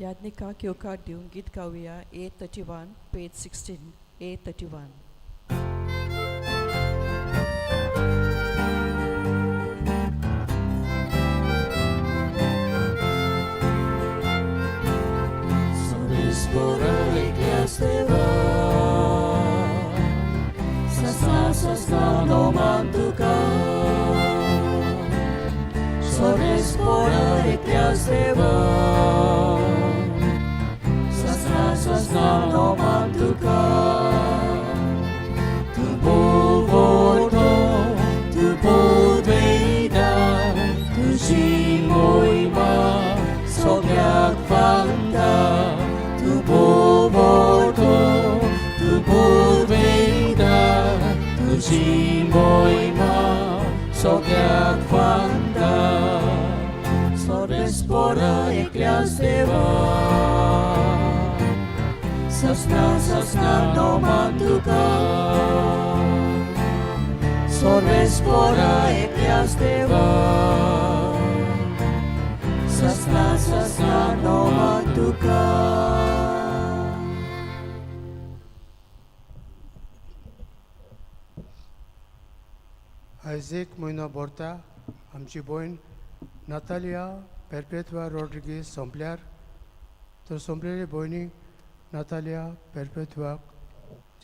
याज्ञिका क्योकार दिवन गीत गाऊया A31 page 16 A31. Spora Ecclesiasteva Sasna no mantuka Sore spora Ecclesiasteva Sasna no mantuka Tu povoto Tu podveda Tu zimoima Sobiak fanda Tu povoto, tu podveda, tu zimoima, sobiak fanda, sore spora Ecclesiasteva, sasna no mantuka, sore spora Ecclesiasteva, sasna no mantuka. आयज एक म्हयनो भरता आमची भयण Natalia पेरपेत्वा Rodrigues सोंपल्यार तर सोंपलेली भयणी Natalia पेरपेत्वाक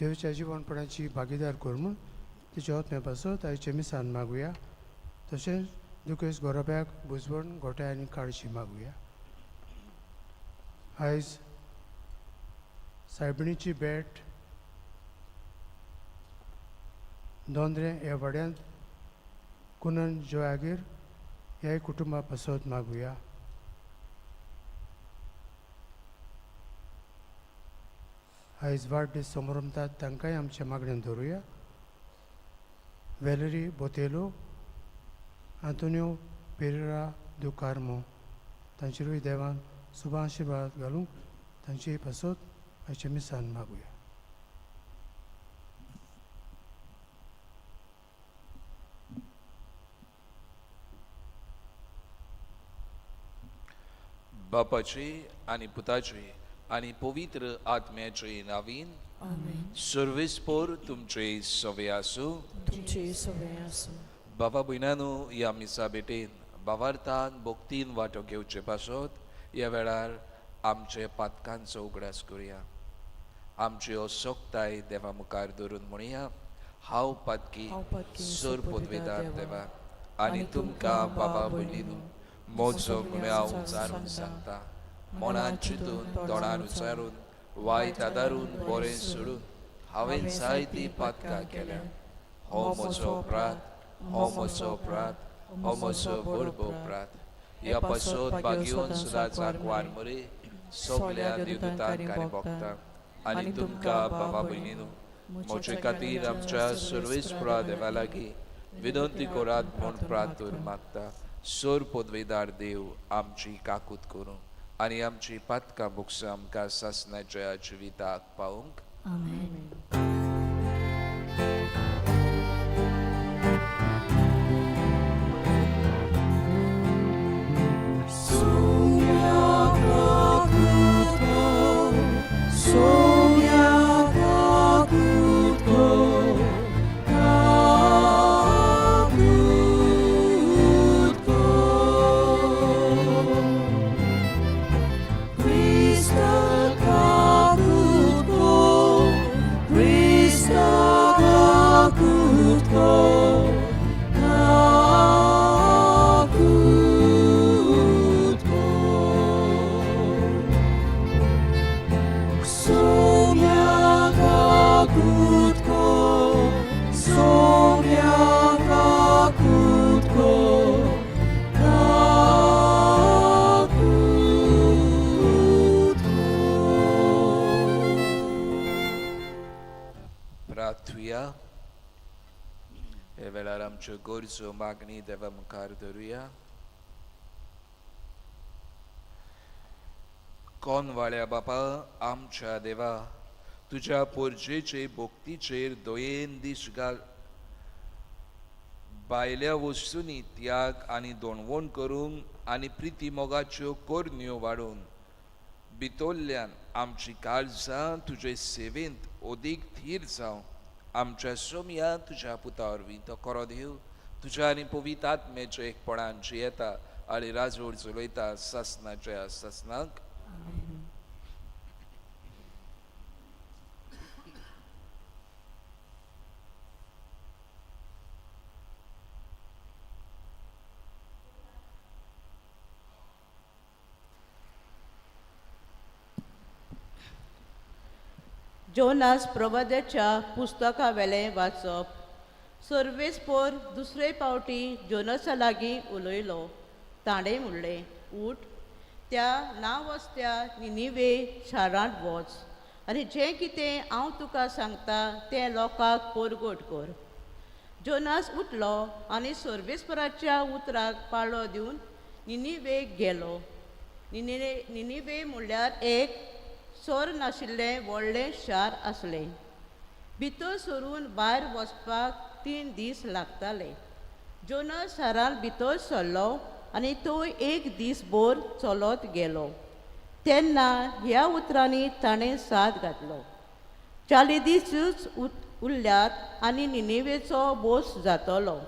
देवाच्या जिवनपणाची भागीदार करून म्हूण तिचे आत्म्या पासत आयचे मिसान मागुया. तशेंच दुखेस गोरोब्याक बुजवण गोठाय आनी काळजी मागुया. आयज सायबिणीची भेट दोंदरे ह्या वाड्यांत कुनन जोयागीर ह्याय कुटुंबा पासत मागुया. आयज वाडदीस समारंभात तांकांय आमच्या मागणेन धरुया. वेलेरी बोतेलो, आंतोनियो पेरेरा दु कार्मो तांचेरूय देवान शुभ आशिर्वाद घालूंक तांचे पासत आयचे मिसान मागुया. बापाचे आनी पुताचे आनी पवित्र आत्म्याचे नावीन सर्वेस्पोर तुमचे सवे आसूं. तुमचे सवय आसूं. बाबा भयणानो, ह्या मिसा भेटेन भावार्थान भोक्तीन वांटो घेवचे पासत ह्या वेळार आमचे पातकांचो उगडास करुया. आमची असोक्ताय देवा मुखार धरून म्हणुया. हांव पातकी सर पदवेदार देवा आनी तुमकां बाबा भयणीनो म्हजो गुन्यांव उचारून सांगता. मनान चिंतून तोंडान उच्चारून वायट आदारून बरें सोडून हांवें जायतीं पातकां केल्या. हो म्हजो अपराध, हो म्हजो अपराध, हो म्हजो व्हड अपराध. ह्या पासत बागेवन सदांच आंकवार मरे सगल्या देवदूतांक आनी भक्तांक आनी तुमकां बाबा भयणीनो म्हजे खातीर आमच्या सर्वेस्परा देवा लागीं विनंती करात म्हूण प्रार्थून मागता. सर पदवेदार देव आमची काकूत करूं आनी आमची पातकां बुकसां आमकां सासणाच्या जिविताक पावूंक. हे वेळार आमच्यो गरजो मागणी देवा मुखार धरुया. कोनवाळ्या बापा आमच्या देवा, तुझ्या पोरजेचे भोक्तीचेर दोयेन दीस घाल. भायल्या वस्तूंनी त्याग आनी दोणवण करूंक आनी प्रिती मोगाच्यो कोरण्यो वाडून भितोल्ल्यान आमची काळजां तुजे सेवेंत ओदीक थीर जावं आमच्या सोम्या तुज्या पुता वरवीं तो करो देव तुज्या आनी पवित्र आत्म्याच्या एकपणान जियेता आनी राजवड चलयता ससनाच्या ससनाक. जोनास प्रवाद्याच्या पुस्तका वेलें वाचप. सर्वेस्पोर दुसरे पावटी जोनसा लागीं उलयलो. ताणें म्हणलें, उठ, त्या नांवस्त्या निनिवे शारांत वच आनी जें कितें हांव तुका सांगता तें लोकांक परगट कर. जोनास उठलो आनी सर्वेस्पराच्या उतराक पाळो दिवन निनिवेक गेलो. निनिवे म्हणल्यार एक सोर नाशिल्लें व्हडलें शार आसलें. भितर सरून भायर वचपाक 3 दीस लागताले. जोनास शारांत भितर सरलो आनी थंय 1 दीस भर चलत गेलो. तेन्ना ह्या उतरांनी ताणें साद घातलो. 40 दीसच उरल्यात आनी निनिवेचो बोस जातलो.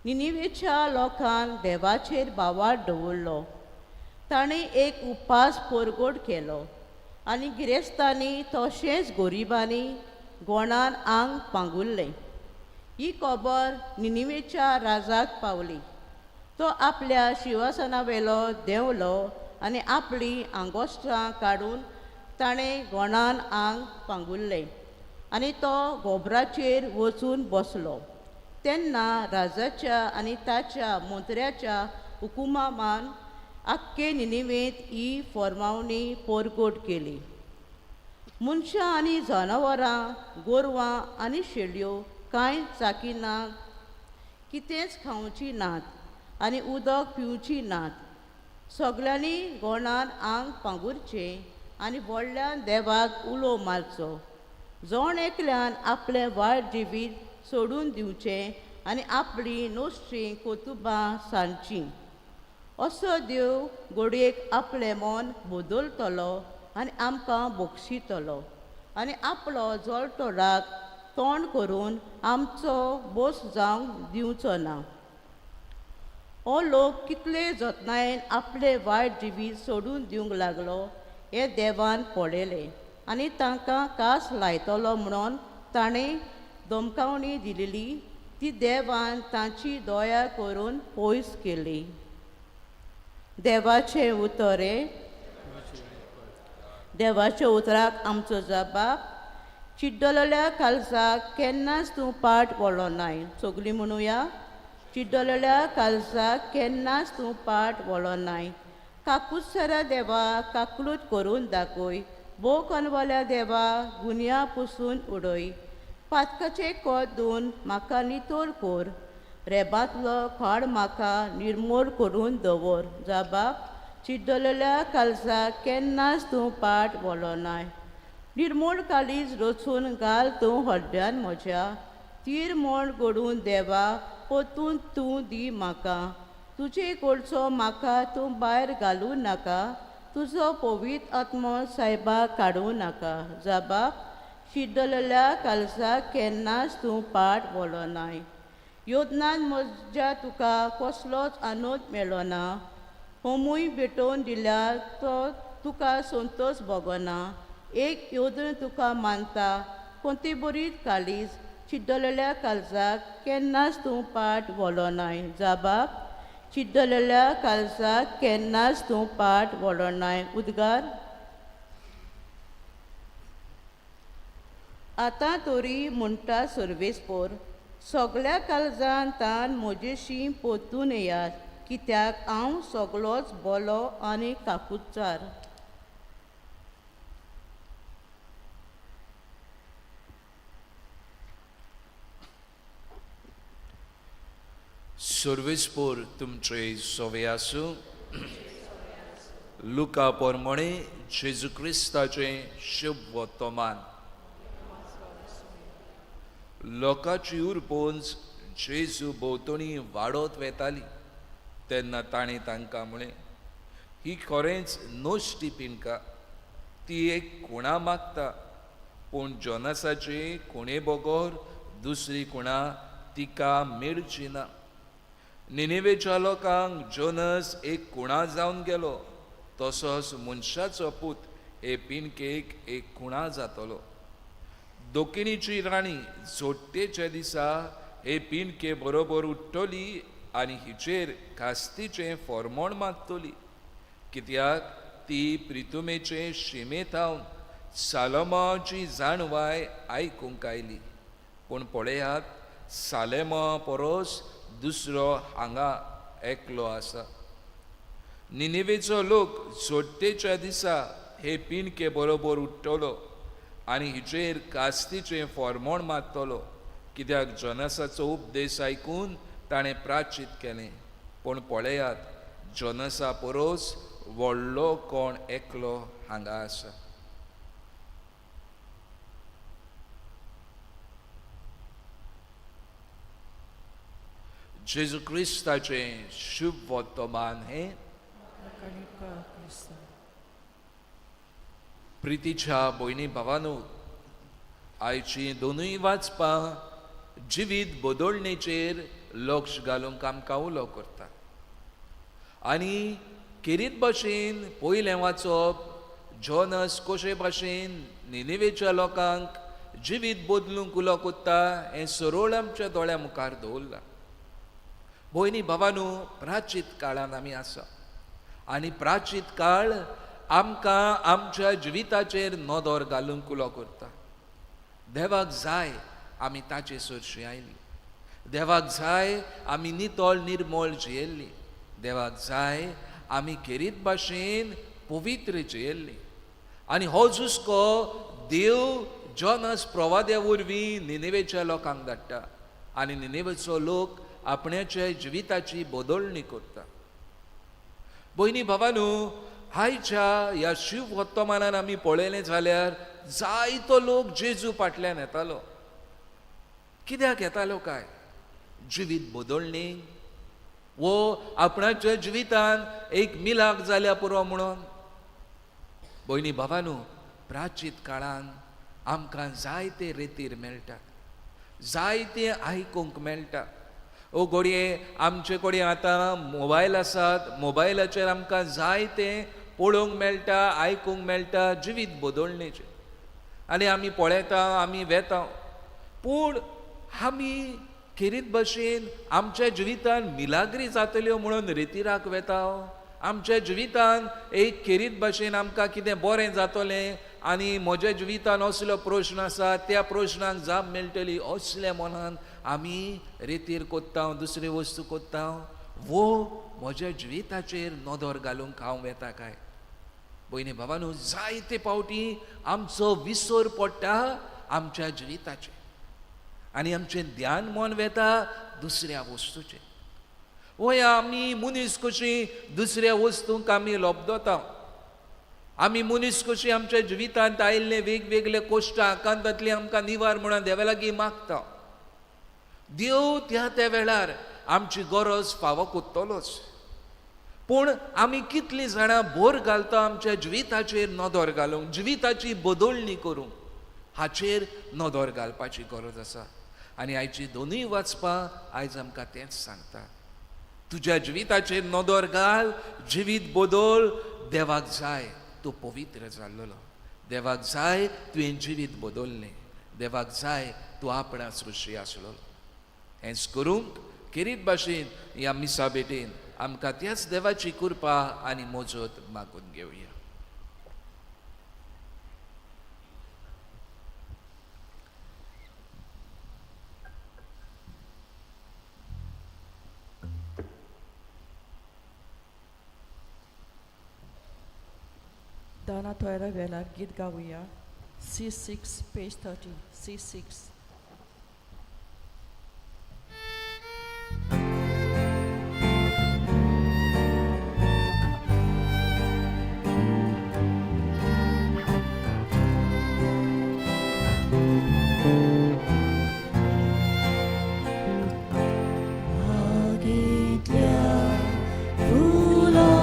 निनिवेच्या लोकान देवाचेर बावार दवरलो. ताणें एक उपास परगट केलो आनी गिरेस्तांनी तशेंच गोरिबांनी गोणान आंग पांगुल्लें. ही खबर निनिवेच्या राजाक पावली. तो आपल्या शिवासनावेलो देंवलो आनी आपली आंगोश्टां काडून ताणें गोणान आंग पांगुल्लें आनी तो गोबराचेर वचून बसलो. तेन्ना राजाच्या आनी ताच्या मंत्र्याच्या हुकुमामान आख्खे निनिवेंत ही फर्मावणी परगट केली. मनशां आनी जनावरां, गोरवां आनी शेळयो कांय चाकिनात, कितेंच खावची नात आनी उदक पिवची नात. सगल्यांनी गोणान आंग पांगुरचें आनी व्हडल्यान देवाक उलो मारचो. जोण एकल्यान आपलें वायट जिवीत सोडून दिवचें आनी आपली नोस्ट्रीं कोतुबां सांडचीं. असो देव घडयेक आपलें मन बदलतलो आनी आमकां बक्षितलो आनी आपलो जळटो राग तोंड करून आमचो बोस जावंक दिवचो ना. हो लोक कितले जतनायेन आपले वायट जिवीत सोडून दिवंक लागलो हें देवान पळयलें आनी तांकां कास लायतलो म्हणून ताणें धमकावणी दिलेली ती देवान तांची दया करून पयस केली. देवाचें उतर. देवाच्या उतराक आमचो जबाब. चिड्डलेल्या काळजाक केन्नाच तूं पाट वळो नाय. सगलीं म्हणुया, चिड्डलेल्या काळजाक केन्नाच तूं पाट वळो नाय. काकूसरा देवा काकलूट करून दाखय. भोव कनवाल्या देवा गुन्या पुसून उडय. पातकाचे कोत धुवन म्हाका नितोळ कर. रेबांतलो खाड म्हाका निर्मूळ करून दवर. जबाब. चिड्डलेल्या काळजाक केन्नाच तूं पाट वळो नाय. निर्मूळ काळीज रचून घाल तूं हड्ड्यान म्हज्या. तीर म्हण घडून देवा पोतून तूं दी म्हाका. तुजे कडचो म्हाका तूं भायर घालूं नाका. तुजो पवित्र आत्मो सायबाक काडूं नाका. जबाब. चिड्डलेल्या काळजाक केन्नाच तूं पाट वळो नाय. योजनान म्हज्या तुका कसलोच आनंद मेळ्ळो ना. होमूय भेटोवन दिल्यार तो तुका संतोश भोगना. एक योजन तुका मानता कोणती बरी काळीज. चिड्डलेल्या काळजाक केन्नाच तूं पाट वळो नाय. जबाब. चिड्डलेल्या काळजाक केन्नाच तूं पाट वळो नाय. उद्गार. आतां तरी म्हणटा सर्वेस्पोर, सगल्या काळजान तान म्हजेशी पोतून येयात, कित्याक हांव सगळोच बरो आनी काकूचार. सर्वेस्पोर तुमचे सोवे आसूं. लुका पोरमणे जेजू क्रिस्ताचें शुभ वर्तमान. लोकांची उरपोंच जेजू भोंवतणी वाडत वेताली तेन्ना ताणें तांकां म्हळें, ही खरेंच नोश्टी पिणका. ती एक कुणा मागता, पूण जोनासाची कुणे बगोर दुसरी कुणा तिका मेळची ना. निनेवेच्या लोकांक जोनस एक कुणा जावन गेलो, तसोच मनशाचो पूत हे पिणकेक एक कुणा जातलो. दोकिनीची राणी जोडटेच्या दिसा हे पिणके बरोबर उठ्ठली आनी हिचेर कास्तीचें फॉर्मोण मागतली, कित्याक ती प्रितुमेचे शिमेत हावन सालोमाची जाणवाय आयकूंक आयली. पूण पळयात, सालेमा परोस दुसरो हांगा एकलो आसा. निनेवेचो लोक जोडटेच्या दिसा हे पिणके बरोबर उठ्ठलो आनी हिचेर कास्तीचें फॉर्मोण मागतलो, कित्याक जोनासाचो उपदेश आयकून ताणें प्राचित केलें. पूण पळयात, जोनासा परोस व्हडलो कोण एकलो हांगा आसा. जेजू क्रिस्ताचें शुभ वर्तमान हें कणिका क्रिस्ता. प्रितीच्या भयणी भावांनो, आयची दोनूय वाचपां जिवीत बदलणेचेर लक्ष घालूंक आमकां उलो करता. आनी खेरीत भाशेन पयलें वाचप, जोनस कशे भाशेन निनेवेच्या लोकांक जिवीत बदलूंक उलो कोत्ता हें सरळ आमच्या दोळ्या मुखार दवरलां. भयणी भावांनो, प्राचीत काळान आमी आसा आनी प्राचीत काळ आमकां आमच्या जिविताचेर नदर घालूंक उलो करता. देवाक जाय आमी ताचे सरशी आयली. देवाक जाय आमी नितळ निर्मळ जियेल्ली. देवाक जाय आमी खेरीत भाशेन पवित्र जियेल्ली. आनी हो जुस्को देव जोनस प्रवाद्या वरवीं निनेवेच्या लोकांक धाडटा आनी निनेवेचो लोक आपणाच्या जिविताची बदलणी करता. भयणी भावांनो, आयच्या ह्या शिव वर्तमानान आमी पळयलें जाल्यार जायतो लोक जेजू फाटल्यान येतालो. कित्याक येतालो काय? जिवीत बदलणी वो आपणाच्या जिवितान एक मिलाक जाल्या पुरो म्हणून. भयणी भावांनो, प्राचीत काळान आमकां जायते रेतीर मेळटा, जायते आयकूंक मेळटा. ओ घडये आमचे कडेन आतां मोबायल आसात, मोबायलाचेर आमकां जायते पळोवंक मेळटा, आयकूंक मेळटा जिवीत बदलणेचें. आनी आमी पळयता, आमी वेता. पूण आमी खेरीत भाशेन आमच्या जिवितान मिलाग्री जातल्यो म्हणून रितीराक वेता. आमच्या जिवितान एक खेरीत भाशेन आमकां कितें बरें जातलें आनी म्हज्या जिवितान असलो प्रश्न आसा, त्या प्रश्नाक जाप मेळटली असल्या मनान आमी रितीर कोत्ता, दुसरी वस्तू कोत्ता. वो म्हज्या जिविताचेर नदर घालूंक हांव वेता काय? भयणी भावांनो, जायते फावटी आमचो विसर पडटा आमच्या जिविताचेर आनी आमचें ध्यान मन वेता दुसऱ्या वस्तूचेर. वय आमी मनीस कशी दुसऱ्या वस्तूंक आमी लोबदोता. आमी मनीस कशी आमच्या जिवितांत आयिल्ले वेगवेगळे कश्ट आकांतांतली आमकां निवार म्हणून देवा लागीं मागता. देव त्या वेळार आमची गरज फावो कोत्तलोच. पूण आमी कितलीं जाणां भर घालता आमच्या जिविताचेर नदर घालूंक, जिविताची बदलणी करूंक, हाचेर नदर घालपाची गरज आसा. आनी आयची दोनूय वाचपां आयज आमकां तेंच सांगता. तुज्या जिविताचेर नदर घाल, जिवीत बदल. देवाक जाय तूं पवित्र जाल्लो. देवाक जाय तुवें जिवीत बदललें. देवाक जाय तूं आपणा सृश्टी आसलो. हेंच करूंक खेरीत भाशेन ह्या मिसा भेटेन आमकां त्याच देवाची कृपा आनी मोजत मागून घेवया. दाना थोयरा वेळार गीत गावया. C6, page 30. C6. मागितल्या फुलां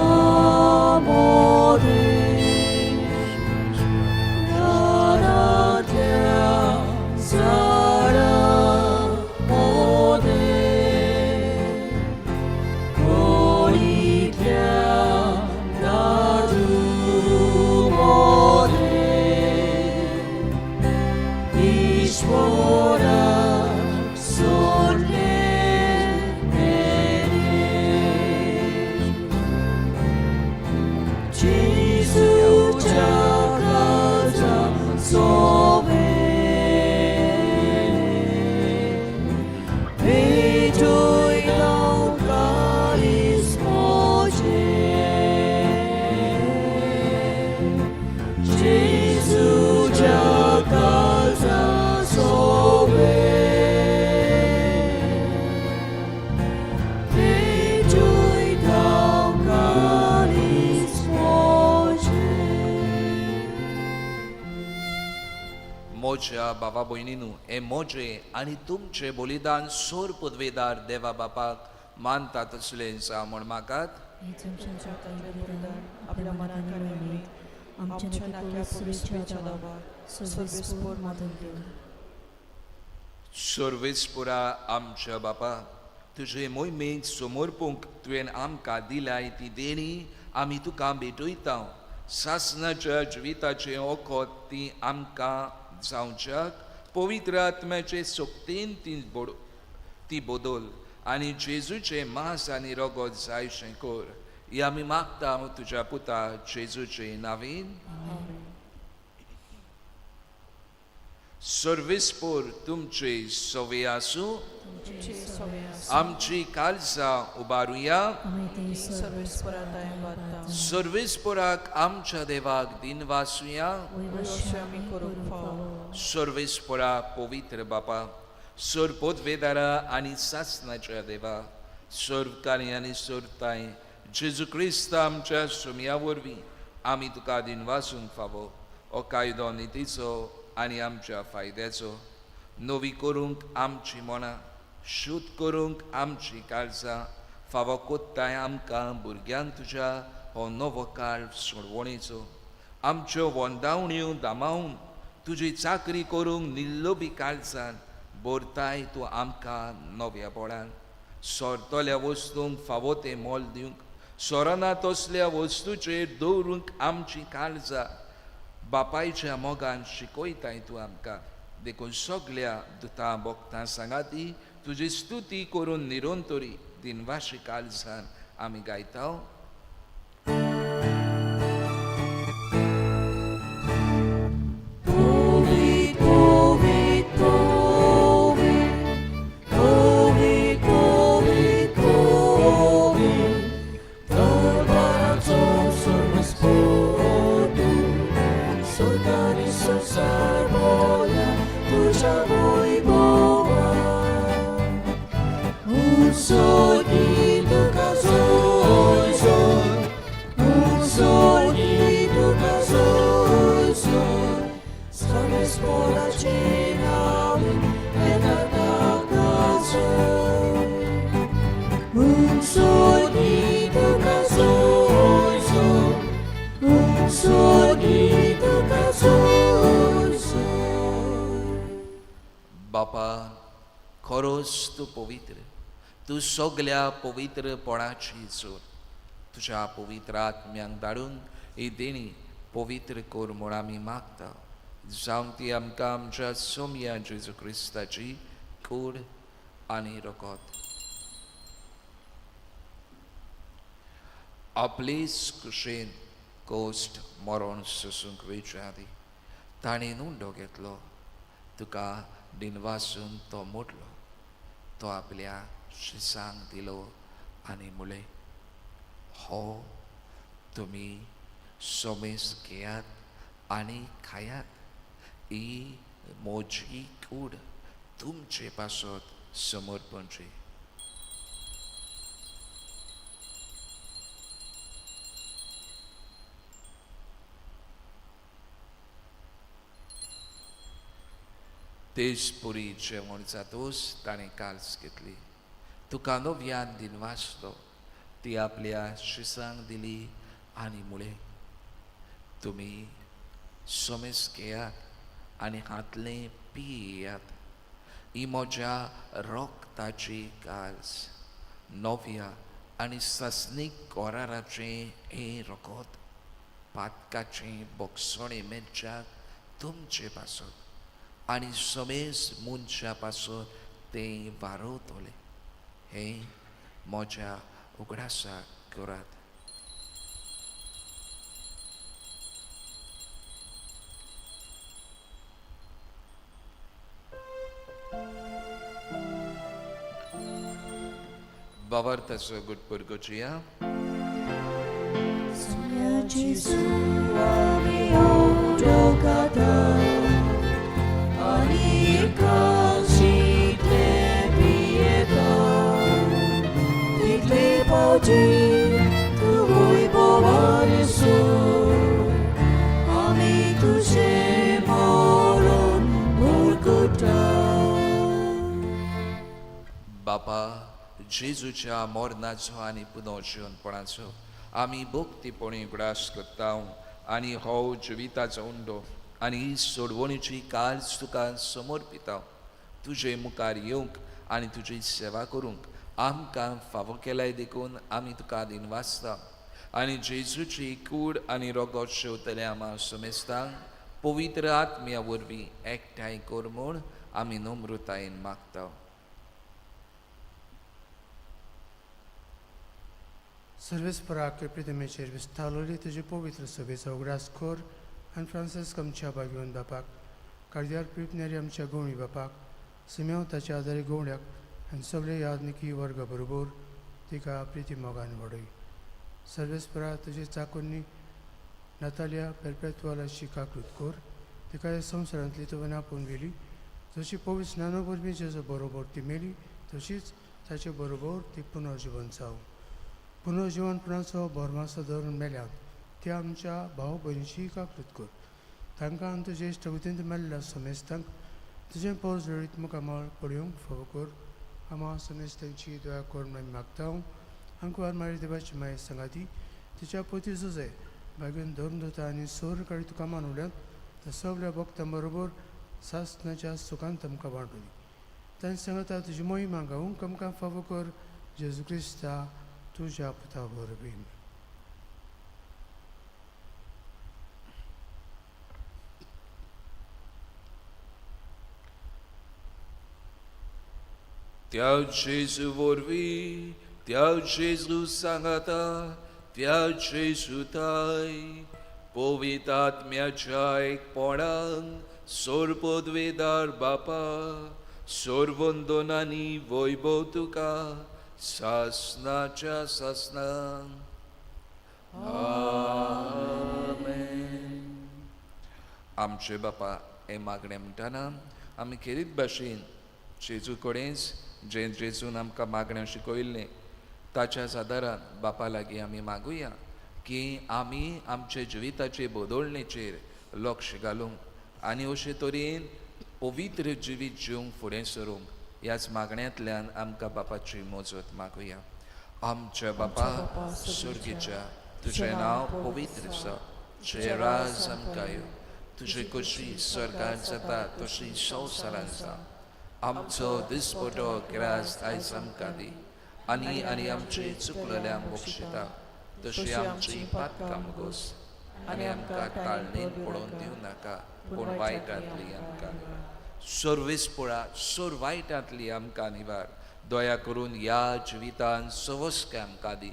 मोज्या बाबा भयणीनू हे मोजे आनी तुमचे बलिदान सोर पदवेदार देवा बापाक मानतात असले म्हण मागात. आपल्या मनात काढून आमच्या नाक्या पुलिसच्या दावा सर्वेस्पोर माधून घेऊन सर्वेस्पुरा आमच्या बापा तुझे मोहिमेक समर्पूंक तुवें आमकां दिलाय ती देणी आमी तुका भेटयता. सासनाच्या जिविताचे ओखोत ती आमकां जावच्याक पवित्र आत्म्याचे सोक्तेन ती बदल आनी जेजूचे मांस आनी रगत जायशें कर. ही आमी मागता तुज्या पुता जेजूचे नांवेन. सर्वेस्पोर तुमचे सवे आसूं. आमची काळजां उबारुया. सर्वेस्पोराक आमच्या देवाक दिनवासुया. सर्वेस्पोरा पवित्र बापा सर पदवेदारा आनी सासनाच्या देवा सर्वकारी आनी सर्ताय जेजू क्रिस्त आमच्या सुमया वरवीं आमी तुका दिनवासूंक फावो हो कायदो नितीचो आनी आमच्या फायद्याचो नवी करूंक आमची मनां शुद्ध करूंक आमची काळजां फावो कोत्ताय आमकां भुरग्यांक तुज्या हो नवो काळ सोडवणेचो. आमच्यो वंदावण्यो दामावून तुजी चाकरी करूंक निल्लोबी काळजान बोरताय तूं आमकां नव्या बळान. सोरतल्या वस्तूंक फावो तें मोल दिवंक सोरना तसल्या वस्तूचेर दवरूंक आमची काळजां बापायच्या मोगान शिकयताय तूं आमकां. देखून सगल्या दुतां भोगतां सांगाती तुजी स्तुती करून निरंतरी दिनवाशी काळजान आमी गायता. बापा खरोच तूं पवित्र, तूं सगल्या पवित्रपणाची जोर. तुज्या पवित्र आत्म्यांक धाडून ही देणी पवित्र कर म्हूण आमी मागता. जावं ती आमकां आमच्या सोम्या जेजू क्रिस्ताची कूड आनी रगत. आपलीच कुशेन कोश्ट मरण सोसूंक वेच्या आदी ताणें उंडो घेतलो. तुका दिनवासून तो मोडलो. तो आपल्या शिसांक दिलो आनी म्हळें, हो तुमी सोमेस घेयात आनी खायात. ही म्हजी कूड तुमचे पासत समर्पणची. तेज पुरी जेवण जातोच ताणें काल्स घेतली. तुका नव्यान दिनवासलो. ती आपल्या शिसांक दिली आनी म्हळें, तुमी सोमेस घेयात आनी हातलें पियेयात. ही म्हज्या रोगताची काल्स नव्या आनी सस्नीक कोराराचें हें रगत पातकाचें बोगसोणें मेजच्याक तुमचे पासत आनी समेस मनशा पासत तें वारोतलें. हें म्हज्या उगडासाक करात. बावार्थाचो गुटपूर गोचिया. Gesù mio giocatore, calci te pietà, di te poggi tu vuoi volare su, ami tu sei moron जेजूच्या मरणाचो आनी पुनर्जीवनपणाचो आमी भक्तीपणी उगडास करता आनी हो जिविताचो उंडो आनी ही सोडवणीची काळज तुका समर्पिता. तुजे मुखार येवंक आनी तुजी सेवा करूंक आमकां फावो केल्याय देखून आमी तुका आदीन वाचता आनी जेजूची कूड आनी रगत शेवतले आम्हा समेस्तां पवित्र आत्म्या वरवीं एकठांय कर म्हूण आमी नम्रतायेन मागता. सर्वेस्पराके प्रितमेचेर विस्तारलेली तुजी पवित्र सभेचो उगडास कर आनी फ्रांसिस्क आमच्या भाग्यवन बापाक, कार्दियाल पिपनेरी आमच्या गवळी बापाक, सिमेव ताच्या आदारी गवळ्याक आनी सगळे यादनिकी वर्गा बरोबर तिका प्रिती मोगान वडय. सर्वेस्परा तुजी चाकुनी नातालिया पेरपेत्वाला शिकाकृत कर. तिका ह्या संवसारांतली तुवें आपोवन गेली. जशी पवित्र स्नानो वरवीं जेजो बरोबर ती मेली तशीच ताचे बरोबर ती पुनर्जीवन जावं. पुनर्जीवनपणाचो भरमासो धरून मेल्यात त्या आमच्या भाव भयणीची इकाकृत कर. तांकां आनी तुजे इश्ट वतीन मेल्ल्या समेस्तांक तुजें पौज जळीत मुखामळ पडयोंक फावो कर. आम्हा समेस्तांची दया कर म्हणून मागता. आमकां मारी देवाची माये सांगाती तिच्या पोती झुजे भाग्यन धरून दोता आनी सोर काडी तुका मानवल्यात त्या सगळ्या भक्तां बरोबर सासणाच्या सुखांत आमकां वांटली. तांची सांगता तुजी मोहिमा गावूंक आमकां फावो कर. जेजू क्रिस्ता तुज्या पुता वरवीं. त्या जेजू वरवीं त्या जेजू सांगाता त्या जेजू ताय पवित्र आत्म्याच्या एकपणान सोर पदवेदार बापा सोर वंदनांनी वैभव तुका सासनाच्या सासनां. आमेन. आमचे बापा हे मागणे म्हणटाना आमी खेरीत भाशेन जेजू कडेच जे जेजून आमकां मागणें शिकयल्लें ताच्याच आदारान बापा लागीं आमी मागुया की आमी आमचे जिविताचे बदलणेचेर लक्ष घालूंक आनी अशे तरेन पवित्र जिवीत जिवंक फुडें सरूंक ह्याच मागण्यांतल्यान आमकां बापाची मजत मागुया. आमच्या बापा सुर्गीच्या तुजें नांव पवित्र आसा. तुजें राज आमकां येवं. तुजी कशी स्वर्गांत जाता तशी संवसारांत जा. आमचो दिसपटो गिरास आयज आमकां दी आनी आमची चुकलेल्यांक बक्षिता तशी आमची पातकां मुगोस आनी आमकां ताळणेन पडोवन दिवं नाका पूण वायटांतली आमकां सर्वेस्पळा सोर वायटांतली आमकां निवार. दया करून ह्या जिवितान सवस्का आमकां दी.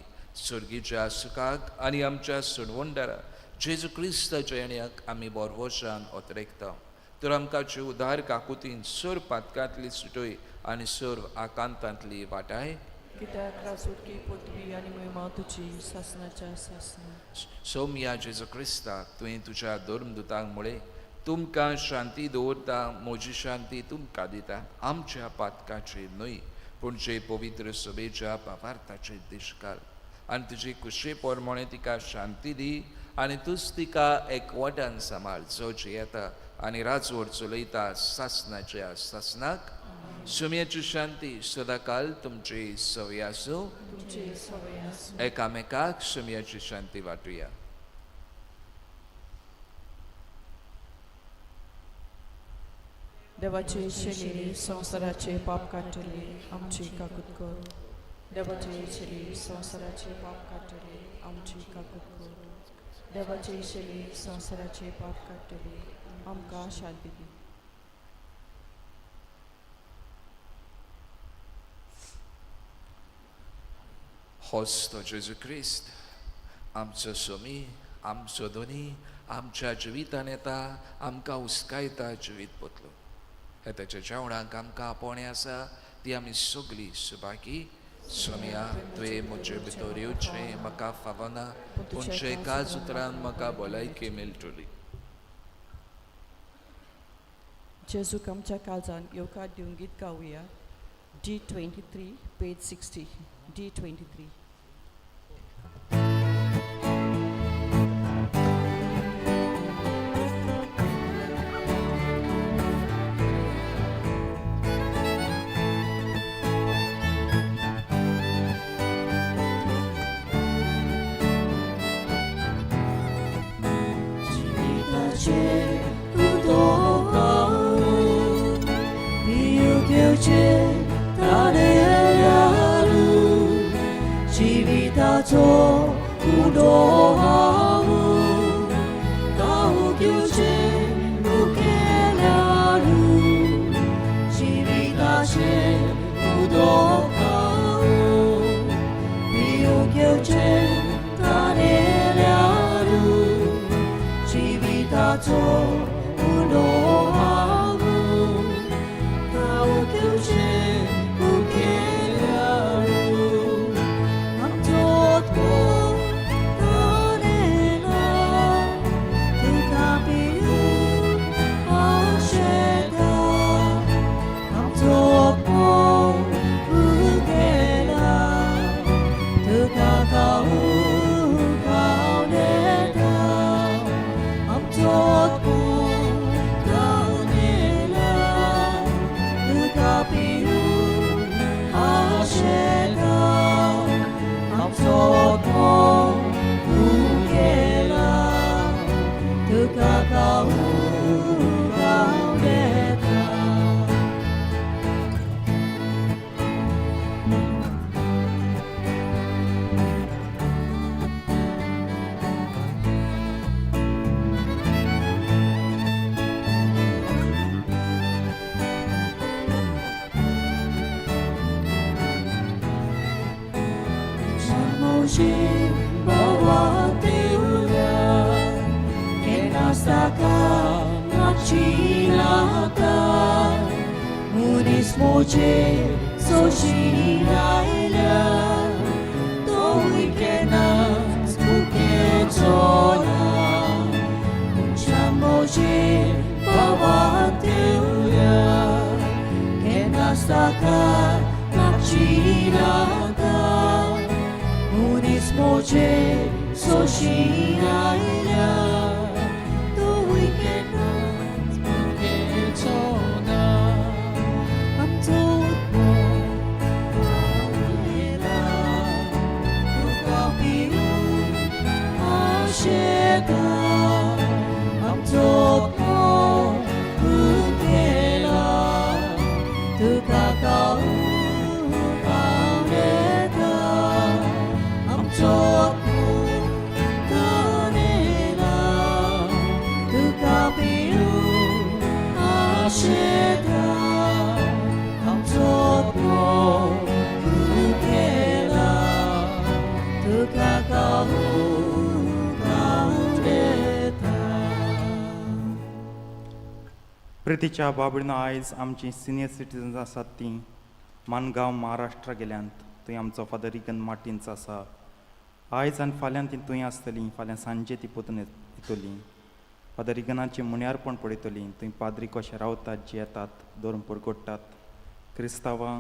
सर्गीच्या सुखाक आनी आमच्या सोडवणदारा जेजू क्रिस्ताच्या येण्याक आमी बोरवोशान ओतरेकता. तर आमकां उदार काकुतीन सोर पातकांतली सुटय आनी सोर आकांतांतली वाटाय. कित्याक राजवटकी पृथ्वी आनी महिमा तुजी सासनाच्या सासना. सौम्या जेजू क्रिस्ता तुवें तुज्या धर्मदुतांक म्हळें तुमकां शांती दवरता म्हजी शांती तुमकां दिता. आमच्या पातकाची न्हय पूण जे पवित्र सभेच्या पापार्थाचे दिश्काल आनी तुजी कुशी पोरमोणे तिका शांती दी आनी तूच तिका एकवटान सांबाळ जो येता आनी राजवट चलयता सासनाच्या सासनाक. सुम्याची शांती सदाकाल तुमची सवय आसूं. एकामेकाक सुम्याची शांती वाटुया. देवाचे शरीर संवसाराचे पाप काडटले आमची काकूत कर. देवाचे शरीर संवसाराचे पाप काडटले आमची काकूत कर. देवाचे शरीर संवसाराचे पाप काडटले आमकां शांती दी. होच तो जेजू क्रिस्त आमचो सोमी आमचो दोनी आमच्या जिवितान येता आमकां उस्कायता जिवीत पोतलो. हे ताच्या जेवणाक आमकां आपोवणें आसा ती आमी सगळीं सुभागी. सोम्या तुवें म्हजे भितर येवचें म्हाका फावना पूण एकाच उतरान म्हाका भलायकी मेळटली. जेजूक आमच्या काळजान येवकार दिवन गीत गावया. D23 page 60. D23. 예배하चे 우도하오 비유교체 다네야루 지비다조 우도하오 가우교체 우케나루 지비다체 우도하오 비유교체 다네야루 지비다조 우도하오 가우교체 우케나루 암토토 다네라 두카비유 아셰다 암토토 우케나 두카가우 가오네다 암토토 가오네라 두카비유 아셰다 암토토 우케나 두카가우 가오네다 Chamoshi bawa teula Kenasaka machinata Munis moche soshinaila Toikena spuketona Chamoshi bawa teula Kenasaka machinata Unis moche soshinaila the wicked ones forgetona I'm told asheda I'm told to kakao प्रितीच्या बाबडीनं आयज आमची senior citizens आसात ती मानगांव महाराष्ट्रा गेल्यांत थंय आमचो father Reagan Martins आसा आयज आनी फाल्यां ती थंय आसतली फाल्यां सांजे ती परतून येतली फादर रिगनाचें मुण्यारपण पळयतली थंय पाद्री कशे रावतात जे येतात धरून परगोडटात क्रिस्तांवां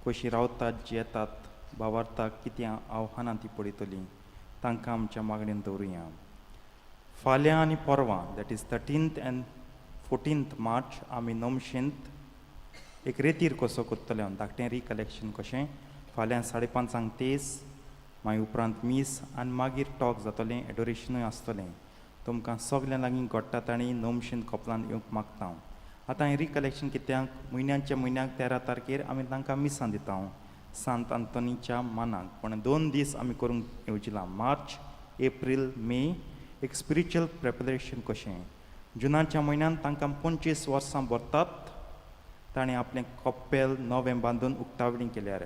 कशीं रावतात जे येतात भावार्थाक कितें आव्हानां ती पळयतली तांकां आमच्या मागणेन दवरुया फाल्यां आनी परवां that is 13th and 14th March आमी नमशेंत एक रेतीर कसो करतले धाकटें रिकलेक्शन कशें फाल्यां 5:30 तेस मागीर उपरांत मीस आनी मागीर टॉक जातलें एडोरेशनूय आसतलें तुमकां सगळ्यां लागीं घडटात आनी नमशेंत कपलान येवंक मागता आतां हें रिकलेक्शन कित्याक म्हयन्याक 13 तारखेर आमी तांकां मिसां दिता सांत आंतोनीच्या मानाक पण 2 दीस आमी करूंक येवजिलां मार्च एप्रील मे एक स्पिरिच्युअल प्रेपरेशन कशें जुनाच्या म्हयन्यान तांकां 25 वर्सां भरतात ताणें आपलें कपेल नवें बांदून उक्तावणी केल्यार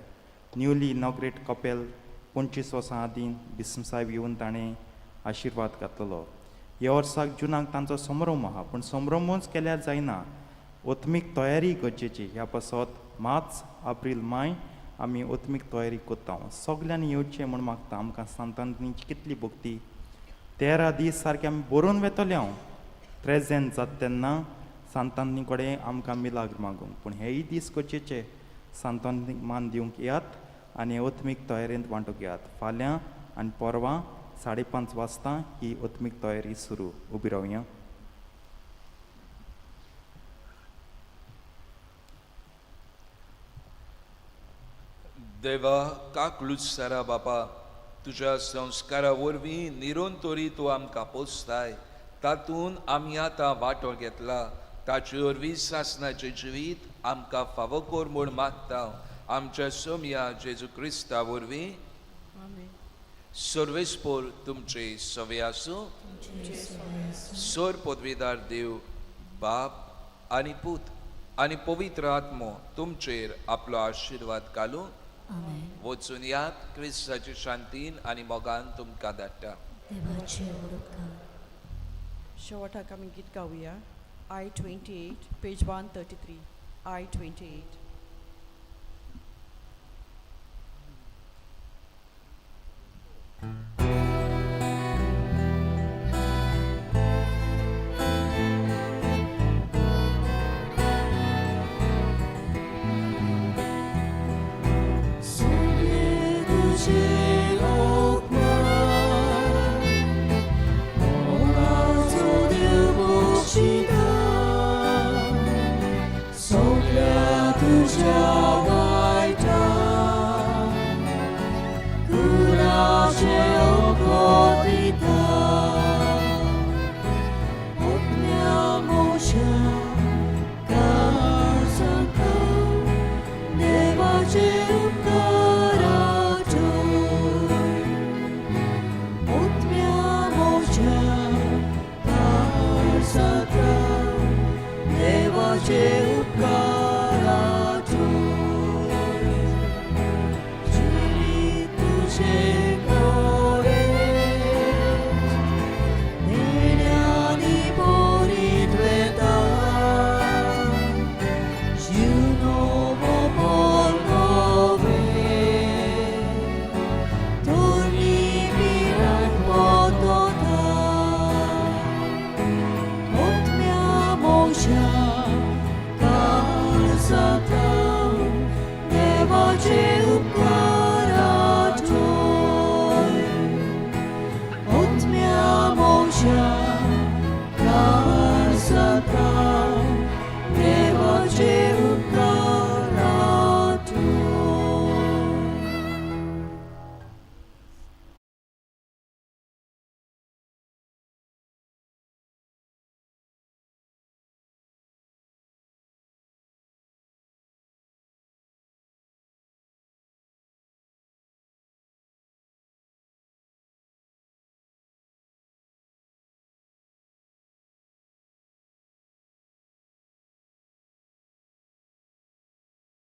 न्यूली इनॉग्रेट कपेल 25 वर्सां आदीं बिस्म साहेब येवन ताणें आशिर्वाद घातलो ह्या वर्साक जुनाक तांचो समारोह आहा पूण समारोहूच केल्यार जायना ओत्मीक तयारी गरजेची ह्या पासत मार्च एप्रील मे आमी ओत्मीक तयारी करता सगल्यांनी येवचें म्हूण मागता आमकां सांतांची कितली भक्ती 13 दीस सारके आमी बरोवन वेतले हांव प्रेजेंट जाता तेन्ना सांतांनी कडेन आमकां मिलाग्र मागूंक पूण हेय दीस गरजेचे सांतांनीक मान दिवंक येयात आनी ओत्मीक तयारेंत वांटूंक येयात फाल्यां आनी परवां 5:30 वाजता ही ओत्मीक तयारी सुरू उबी रावया देवा काकलूच सारा बापा तुज्या संस्कारा वरवीं निरोन तोरी तूं आमकां पोसताय तातून आमी आतां वांटो घेतला ताचे वरवीं सासणाचें जिवीत आमकां फावो कोर म्हूण मागता आमच्या सोम्या जेजू क्रिस्ता वरवीं आमेन. सर्वेस्पोर तुमचे सवे आसूं. सोर पदवीदार देव बाप आनी पूत आनी पवित्र आत्मो तुमचेर आपलो आशिर्वाद घालूं. वचून यात क्रिस्ताची शांतीन आनी मोगान तुमकां धाडटा. शेवटाक आमी गीत गावया. I-28, page 133. I-28. Devace